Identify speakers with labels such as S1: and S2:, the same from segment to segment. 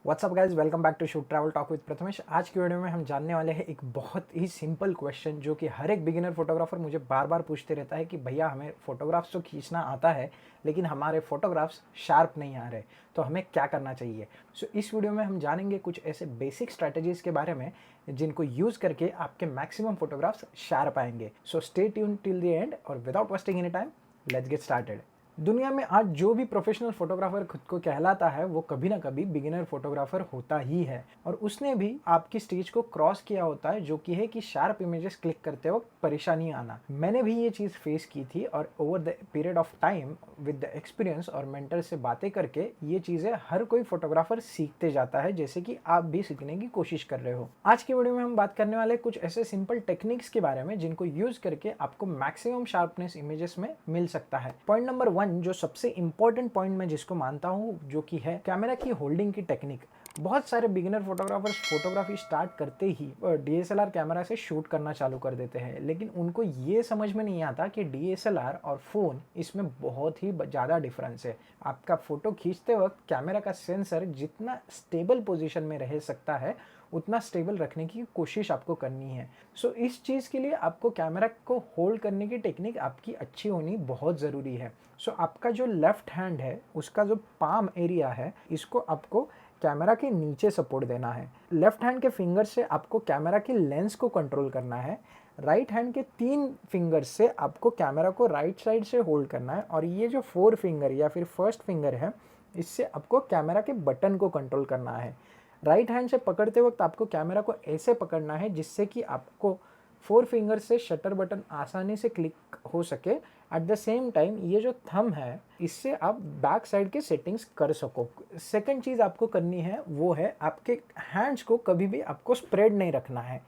S1: WhatsApp guys, welcome back to shoot travel talk with Prathamesh. आज की video में हम जानने वाले हैं एक बहुत ही सिंपल क्वेश्चन जो कि हर एक बिगिनर फोटोग्राफर मुझे बार बार पूछते रहता है कि भैया हमें फोटोग्राफ्स तो खींचना आता है लेकिन हमारे फोटोग्राफ्स शार्प नहीं आ रहे, तो हमें क्या करना चाहिए। इस वीडियो में हम जानेंगे कुछ ऐसे बेसिक स्ट्रैटेजीज के बारे में जिनको यूज़ करके आपके मैक्सिमम फोटोग्राफ्स शार्प आएंगे। So stay tune till the end और without wasting any time let's get started. दुनिया में आज जो भी प्रोफेशनल फोटोग्राफर खुद को कहलाता है वो कभी ना कभी बिगिनर फोटोग्राफर होता ही है और उसने भी आपकी स्टेज को क्रॉस किया होता है, जो कि है कि शार्प इमेजेस क्लिक करते वक्त परेशानी आना। मैंने भी ये चीज़ फेस की थी और over the period of time with the experience और मेंटर से बातें करके ये चीज़ें हर कोई फोटोग्राफर सीखते जाता है, जैसे कि आप भी सीखने की कोशिश कर रहे हो। आज की वीडियो में हम बात करने वाले कुछ ऐसे सिंपल टेक्निक्स के बारे में जिनको यूज करके आपको मैक्सिमम शार्पनेस इमेजेस में मिल सकता है। पॉइंट नंबर 1 जो सबसे इंपॉर्टेंट पॉइंट मैं जिसको मानता हूँ, जो कि है कैमरा की होल्डिंग की टेक्निक। बहुत सारे बिगिनर फोटोग्राफर्स फोटोग्राफी स्टार्ट करते ही डीएसएलआर कैमरा से शूट करना चालू कर देते हैं, लेकिन उनको ये समझ में नहीं आता कि डीएसएलआर और फ़ोन इसमें बहुत ही ज़्यादा डिफरेंस है। आपका फ़ोटो खींचते वक्त कैमरा का सेंसर जितना स्टेबल पोजीशन में रह सकता है उतना स्टेबल रखने की कोशिश आपको करनी है। इस चीज़ के लिए आपको कैमरा को होल्ड करने की टेक्निक आपकी अच्छी होनी बहुत ज़रूरी है। आपका जो लेफ्ट हैंड है उसका जो पाम एरिया है इसको आपको कैमरा के नीचे सपोर्ट देना है। लेफ्ट हैंड के फिंगर से आपको कैमरा की लेंस को कंट्रोल करना है। राइट हैंड के 3 फिंगर से आपको कैमरा को राइट साइड से होल्ड करना है और ये जो 4 फिंगर या फिर फर्स्ट फिंगर है इससे आपको कैमरा के बटन को कंट्रोल करना है। राइट हैंड से पकड़ते वक्त आपको कैमरा को ऐसे पकड़ना है जिससे कि आपको 4 फिंगर से शटर बटन आसानी से क्लिक हो सके। एट द सेम टाइम ये जो थंब है इससे आप बैक साइड के सेटिंग्स कर सको। सेकंड चीज़ आपको करनी है वो है आपके हैंड्स को कभी भी आपको स्प्रेड नहीं रखना है।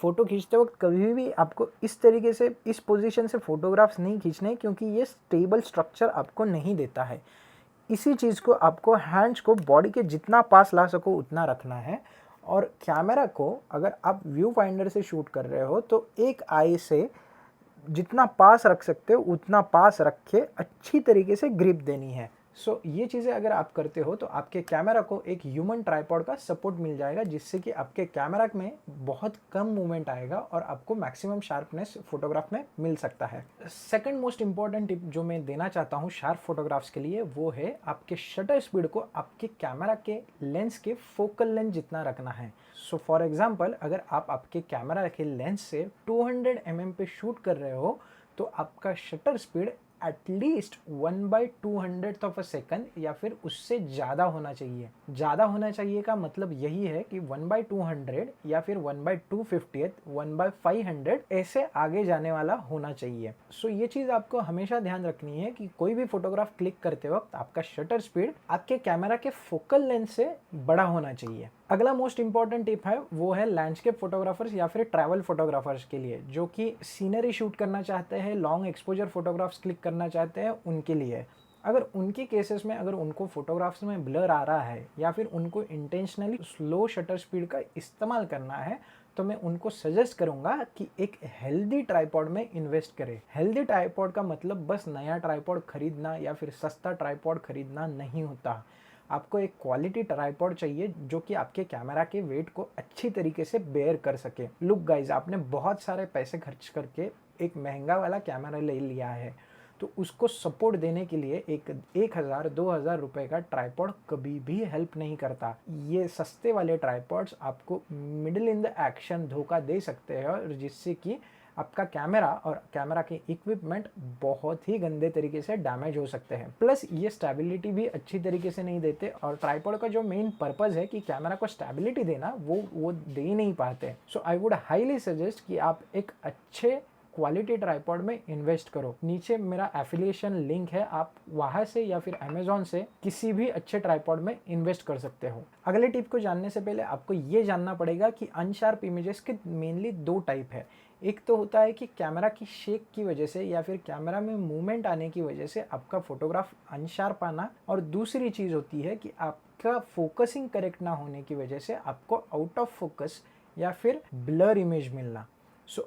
S1: फ़ोटो खींचते वक्त कभी भी आपको इस तरीके से इस पोजीशन से फ़ोटोग्राफ्स नहीं खींचने, क्योंकि ये स्टेबल स्ट्रक्चर आपको नहीं देता है। इसी चीज़ को आपको हैंड्स को बॉडी के जितना पास ला सको उतना रखना है। और कैमरा को अगर आप व्यू फाइंडर से शूट कर रहे हो तो एक आई से जितना पास रख सकते हो उतना पास रख के अच्छी तरीके से ग्रिप देनी है। ये चीज़ें अगर आप करते हो तो आपके कैमरा को एक ह्यूमन ट्राइपॉड का सपोर्ट मिल जाएगा, जिससे कि आपके कैमरा में बहुत कम मूवमेंट आएगा और आपको मैक्सिमम शार्पनेस फोटोग्राफ में मिल सकता है। सेकंड मोस्ट इंपॉर्टेंट टिप जो मैं देना चाहता हूँ शार्प फोटोग्राफ्स के लिए वो है आपके शटर स्पीड को आपके कैमरा के लेंस के फोकल लेंथ जितना रखना है। फॉर एग्जाम्पल अगर आप आपके कैमरा के लेंस से 200 mm पे शूट कर रहे हो तो आपका shutter speed at least 1/200th of a second या फिर उससे ज़्यादा होना चाहिए। ज़्यादा होना चाहिए का मतलब यही है कि 1/200 या फिर 1/250th 1/500 ऐसे आगे जाने वाला होना चाहिए। ये चीज़ आपको हमेशा ध्यान रखनी है कि कोई भी फोटोग्राफ क्लिक करते वक्त आपका शटर स्पीड आपके कैमरा के फोकल लेंथ से बड़ा होना चाहिए। अगला मोस्ट इंपॉर्टेंट टिप है वो है लैंडस्केप फोटोग्राफर्स या फिर ट्रैवल फोटोग्राफर्स के लिए, जो कि सीनरी शूट करना चाहते हैं, लॉन्ग एक्सपोजर फोटोग्राफ्स क्लिक करना चाहते हैं, उनके लिए। अगर उनके केसेस में अगर उनको फोटोग्राफ्स में ब्लर आ रहा है या फिर उनको इंटेंशनली स्लो शटर स्पीड का इस्तेमाल करना है तो मैं उनको सजेस्ट करूंगा कि एक हेल्दी ट्राइपॉड में इन्वेस्ट करें। हेल्दी ट्राइपॉड का मतलब बस नया ट्राइपॉड खरीदना या फिर सस्ता ट्राइपॉड खरीदना नहीं होता। आपको एक क्वालिटी ट्राइपॉड चाहिए जो कि आपके कैमरा के वेट को अच्छी तरीके से बेयर कर सके। लुक गाइज, आपने बहुत सारे पैसे खर्च करके एक महंगा वाला कैमरा ले लिया है तो उसको सपोर्ट देने के लिए एक 1000-2000 रुपए का ट्राइपॉड कभी भी हेल्प नहीं करता। ये सस्ते वाले ट्राइपॉड्स आपको मिडिल इन द एक्शन धोखा दे सकते हैं और जिससे कि आपका कैमरा और कैमरा के इक्विपमेंट बहुत ही गंदे तरीके से डैमेज हो सकते हैं। प्लस ये स्टेबिलिटी भी अच्छी तरीके से नहीं देते और ट्राइपॉड का जो मेन पर्पज़ है कि कैमरा को स्टेबिलिटी देना वो दे ही नहीं पाते। आई वुड हाईली सजेस्ट कि आप एक अच्छे क्वालिटी ट्राइपॉड में इन्वेस्ट करो। नीचे मेरा एफिलिएशन लिंक है, आप वहाँ से या फिर अमेजोन से किसी भी अच्छे ट्राइपॉड में इन्वेस्ट कर सकते हो। अगले टिप को जानने से पहले आपको ये जानना पड़ेगा कि अनशार्प इमेजेस के मेनली 2 टाइप है। एक तो होता है कि कैमरा की शेक की वजह से या फिर कैमरा में मूवमेंट आने की वजह से आपका फोटोग्राफ अनशार्प आना, और दूसरी चीज़ होती है कि आपका फोकसिंग करेक्ट ना होने की वजह से आपको आउट ऑफ फोकस या फिर ब्लर इमेज मिलना।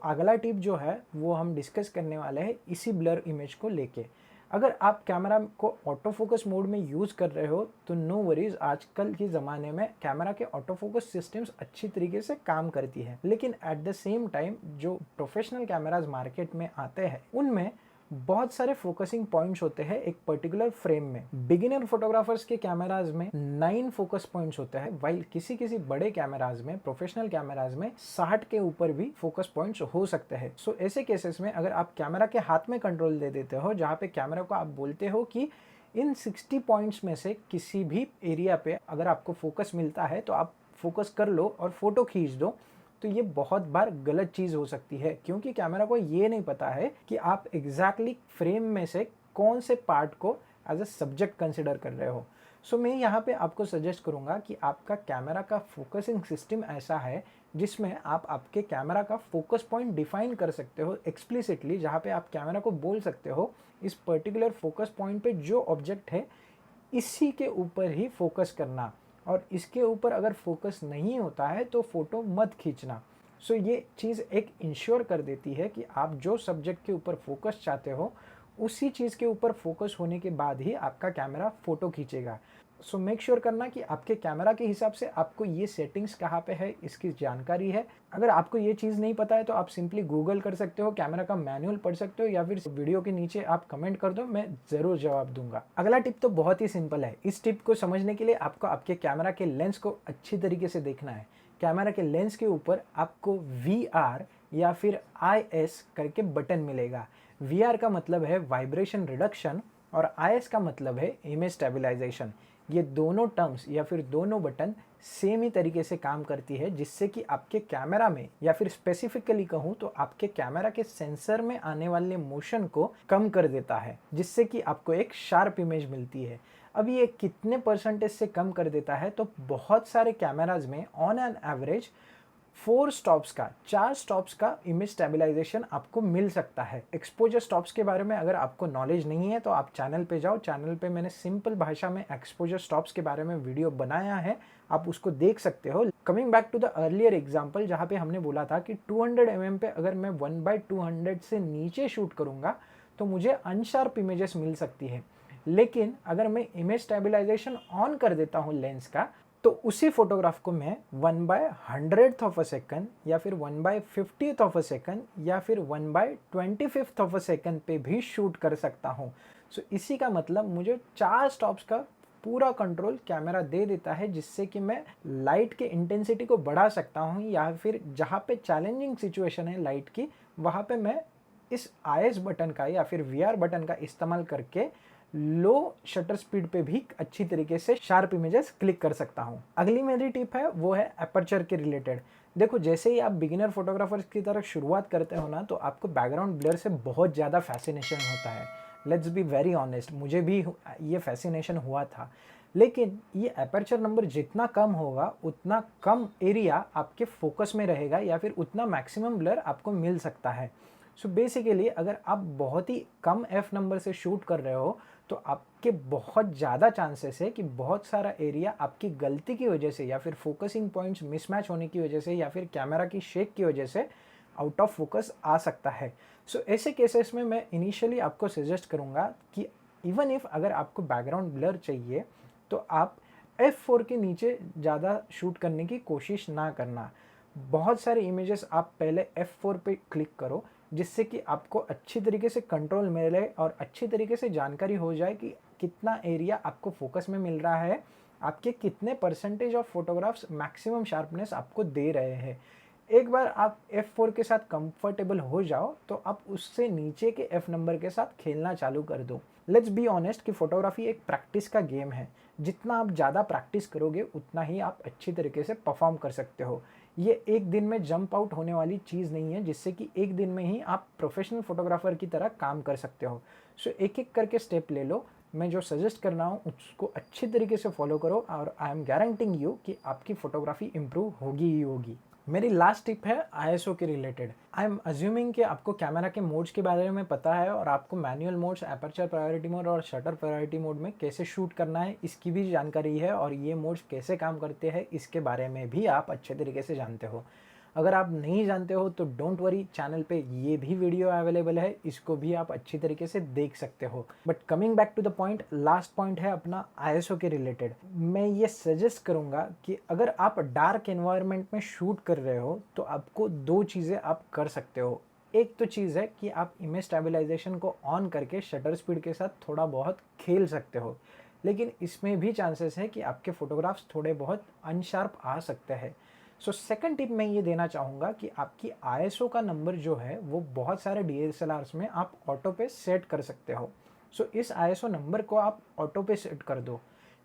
S1: अगला टिप जो है वो हम डिस्कस करने वाले हैं इसी ब्लर इमेज को लेके। अगर आप कैमरा को ऑटो फोकस मोड में यूज़ कर रहे हो तो नो वरीज, आजकल के ज़माने में कैमरा के ऑटो फोकस सिस्टम्स अच्छी तरीके से काम करती है। लेकिन एट द सेम टाइम जो प्रोफेशनल कैमराज मार्केट में आते हैं उनमें बहुत सारे फोकसिंग पॉइंट्स होते हैं एक पर्टिकुलर फ्रेम में। बिगिनर फोटोग्राफर्स के कैमराज में 9 फोकस पॉइंट्स होते हैं, वाइल किसी किसी बड़े कैमराज में, प्रोफेशनल कैमराज में 60 के ऊपर भी फोकस पॉइंट्स हो सकते हैं। सो ऐसे केसेस में अगर आप कैमरा के हाथ में कंट्रोल दे देते हो, जहाँ पे कैमरा को आप बोलते हो कि इन 60 पॉइंट्स में से किसी भी एरिया पे अगर आपको फोकस मिलता है तो आप फोकस कर लो और फोटो खींच दो, तो ये बहुत बार गलत चीज़ हो सकती है, क्योंकि कैमरा को ये नहीं पता है कि आप एग्जैक्टली फ्रेम में से कौन से पार्ट को एज अ सब्जेक्ट कंसिडर कर रहे हो। सो मैं यहाँ पे आपको सजेस्ट करूँगा कि आपका कैमरा का फोकसिंग सिस्टम ऐसा है जिसमें आप आपके कैमरा का फोकस पॉइंट डिफाइन कर सकते हो एक्सप्लिसिटली, जहाँ पे आप कैमरा को बोल सकते हो इस पर्टिकुलर फोकस पॉइंट पे जो ऑब्जेक्ट है इसी के ऊपर ही फोकस करना, और इसके ऊपर अगर फोकस नहीं होता है तो फोटो मत खींचना। सो ये चीज़ एक इंश्योर कर देती है कि आप जो सब्जेक्ट के ऊपर फोकस चाहते हो उसी चीज़ के ऊपर फोकस होने के बाद ही आपका कैमरा फ़ोटो खींचेगा। सो मेक श्योर करना कि आपके कैमरा के हिसाब से आपको ये सेटिंग्स कहाँ पे है इसकी जानकारी है। अगर आपको ये चीज़ नहीं पता है तो आप सिंपली गूगल कर सकते हो, कैमरा का मैनुअल पढ़ सकते हो, या फिर वीडियो के नीचे आप कमेंट कर दो, मैं ज़रूर जवाब दूंगा। अगला टिप तो बहुत ही सिंपल है। इस टिप को समझने के लिए आपको आपके कैमरा के लेंस को अच्छी तरीके से देखना है। कैमरा के लेंस के ऊपर आपको VR या फिर IS करके बटन मिलेगा। VR का मतलब है वाइब्रेशन रिडक्शन और IS का मतलब है इमेज स्टेबलाइजेशन। ये दोनों टर्म्स या फिर दोनों बटन सेम ही तरीके से काम करती है, जिससे कि आपके कैमरा में, या फिर स्पेसिफिकली कहूँ तो आपके कैमरा के सेंसर में आने वाले मोशन को कम कर देता है, जिससे कि आपको एक शार्प इमेज मिलती है। अब ये कितने परसेंटेज से कम कर देता है, तो बहुत सारे कैमराज में ऑन एन एवरेज 4 स्टॉप्स का इमेज स्टेबलाइजेशन आपको मिल सकता है। एक्सपोजर स्टॉप्स के बारे में अगर आपको नॉलेज नहीं है तो आप चैनल पे जाओ, चैनल पे मैंने सिंपल भाषा में एक्सपोजर स्टॉप्स के बारे में वीडियो बनाया है, आप उसको देख सकते हो। Coming back to the earlier example, जहाँ पे हमने बोला था कि 200 mm पे अगर मैं 1/200 से नीचे शूट करूँगा तो मुझे अनशार्प इमेजेस मिल सकती है। लेकिन अगर मैं इमेज स्टेबलाइजेशन ऑन कर देता हूँ लेंस का, तो उसी फोटोग्राफ को मैं 1/100th ऑफ अ सेकंड या फिर 1/50th ऑफ अ सेकंड या फिर 1/25th ऑफ अ सेकंड पे भी शूट कर सकता हूँ। सो इसी का मतलब मुझे 4 स्टॉप्स का पूरा कंट्रोल कैमरा दे देता है, जिससे कि मैं लाइट के इंटेंसिटी को बढ़ा सकता हूँ, या फिर जहाँ पे चैलेंजिंग सिचुएशन है लाइट की, वहाँ पे मैं इस IS बटन का या फिर VR बटन का इस्तेमाल करके लो शटर स्पीड पे भी अच्छी तरीके से शार्प इमेजेस क्लिक कर सकता हूँ। अगली मेरी टिप है वो है अपर्चर के रिलेटेड। देखो, जैसे ही आप बिगिनर फोटोग्राफर्स की तरफ शुरुआत करते हो ना, तो आपको बैकग्राउंड ब्लर से बहुत ज़्यादा फैसिनेशन होता है। लेट्स बी वेरी ऑनेस्ट, मुझे भी ये फैसिनेशन हुआ था। लेकिन ये अपर्चर नंबर जितना कम होगा उतना कम एरिया आपके फोकस में रहेगा, या फिर उतना मैक्सिमम ब्लर आपको मिल सकता है। सो बेसिकली अगर आप बहुत ही कम f नंबर से शूट कर रहे हो तो आपके बहुत ज़्यादा चांसेस है कि बहुत सारा एरिया आपकी गलती की वजह से, या फिर फोकसिंग पॉइंट्स मिसमैच होने की वजह से, या फिर कैमरा की शेक की वजह से आउट ऑफ फोकस आ सकता है। सो ऐसे केसेस में मैं इनिशियली आपको सजेस्ट करूँगा कि इवन इफ अगर आपको बैकग्राउंड ब्लर चाहिए तो आप F4 के नीचे ज़्यादा शूट करने की कोशिश ना करना। बहुत सारे इमेजेस आप पहले F4 पे क्लिक करो, जिससे कि आपको अच्छी तरीके से कंट्रोल मिले और अच्छी तरीके से जानकारी हो जाए कि कितना एरिया आपको फोकस में मिल रहा है, आपके कितने percentage of photographs maximum sharpness आपको दे रहे हैं। एक बार आप F4 के साथ कंफर्टेबल हो जाओ तो आप उससे नीचे के F नंबर के साथ खेलना चालू कर दो। लेट्स बी ऑनेस्ट कि फोटोग्राफी एक प्रैक्टिस का गेम है। जितना आप ज़्यादा प्रैक्टिस करोगे उतना ही आप अच्छी तरीके से परफॉर्म कर सकते हो। ये एक दिन में जंप आउट होने वाली चीज़ नहीं है, जिससे कि एक दिन में ही आप प्रोफेशनल फोटोग्राफर की तरह काम कर सकते हो। सो एक एक करके स्टेप ले लो। मैं जो सजेस्ट कर रहा हूँ उसको अच्छी तरीके से फॉलो करो और आई एम गारंटिंग यू कि आपकी फोटोग्राफी इम्प्रूव होगी ही होगी। मेरी लास्ट टिप है ISO के रिलेटेड। आई एम अज्यूमिंग कि आपको कैमरा के मोड्स के बारे में पता है और आपको manual modes, aperture priority mode और शटर प्रायोरिटी मोड में कैसे शूट करना है इसकी भी जानकारी है, और ये मोड्स कैसे काम करते हैं इसके बारे में भी आप अच्छे तरीके से जानते हो। अगर आप नहीं जानते हो तो डोंट वरी, चैनल पे ये भी वीडियो अवेलेबल है, इसको भी आप अच्छी तरीके से देख सकते हो। But coming back to the point, last point है अपना आईएसओ के रिलेटेड। मैं ये सजेस्ट करूँगा कि अगर आप डार्क एनवायरनमेंट में शूट कर रहे हो तो आपको दो चीज़ें आप कर सकते हो। एक तो चीज़ है कि आप इमेज स्टेबलाइजेशन को ऑन करके शटर स्पीड के साथ थोड़ा बहुत खेल सकते हो, लेकिन इसमें भी चांसेस है कि आपके फोटोग्राफ्स थोड़े बहुत अनशार्प आ सकते हैं। सो सेकंड टिप मैं ये देना चाहूँगा कि आपकी आईएसओ का नंबर जो है वो बहुत सारे डीएसएलआर्स में आप ऑटो पे सेट कर सकते हो। सो इस आईएसओ नंबर को आप ऑटो पे सेट कर दो,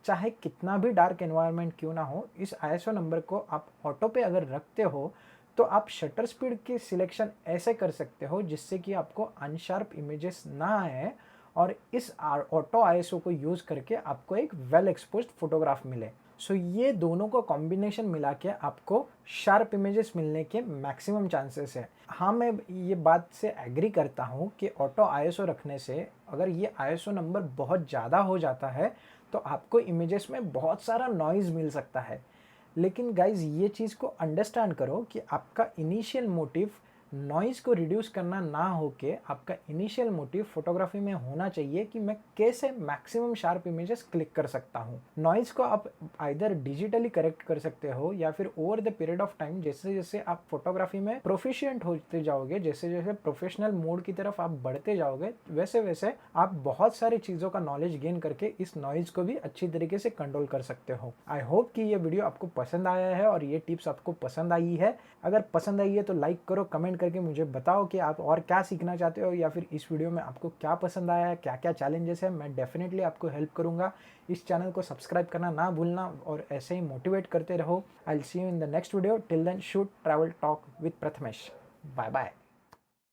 S1: चाहे कितना भी डार्क एनवायरनमेंट क्यों ना हो। इस आईएसओ नंबर को आप ऑटो पे अगर रखते हो तो आप शटर स्पीड की सिलेक्शन ऐसे कर सकते हो जिससे कि आपको अनशार्प इमेजेस ना आए और इस ऑटो आईएसओ को यूज़ करके आपको एक वेल एक्सपोज्ड फोटोग्राफ मिले। सो ये दोनों को कॉम्बिनेशन मिला के आपको शार्प इमेजेस मिलने के मैक्सिमम चांसेस है। हाँ, मैं ये बात से एग्री करता हूँ कि ऑटो आईएसओ रखने से अगर ये आईएसओ नंबर बहुत ज़्यादा हो जाता है तो आपको इमेजेस में बहुत सारा नॉइज़ मिल सकता है। लेकिन गाइज ये चीज़ को अंडरस्टैंड करो कि आपका इनिशियल मोटिव नॉइज़ को रिड्यूस करना ना हो के आपका इनिशियल मोटिव फोटोग्राफी में होना चाहिए कि मैं कैसे मैक्सिमम शार्प इमेजेस क्लिक कर सकता हूँ। नॉइज़ को आप आइदर डिजिटली करेक्ट कर सकते हो या फिर over the period of time जैसे जैसे आप फोटोग्राफी में प्रोफिशिएंट होते जाओगे, जैसे जैसे प्रोफेशनल मोड की तरफ आप बढ़ते जाओगे, वैसे वैसे आप बहुत सारी चीज़ों का नॉलेज गेन करके इस नॉइज़ को भी अच्छी तरीके से कंट्रोल कर सकते हो। आई होप कि ये वीडियो आपको पसंद आया है और ये टिप्स आपको पसंद आई है। अगर पसंद आई है तो लाइक करो, कमेंट करके मुझे बताओ कि आप और क्या सीखना चाहते हो या फिर इस वीडियो में आपको क्या पसंद आया है, क्या क्या चैलेंजेस है। मैं डेफिनेटली आपको हेल्प करूंगा। इस चैनल को सब्सक्राइब करना ना भूलना और ऐसे ही मोटिवेट करते रहो। I will see you in the next video. Till then, shoot, travel, talk with Prathamesh. Bye bye.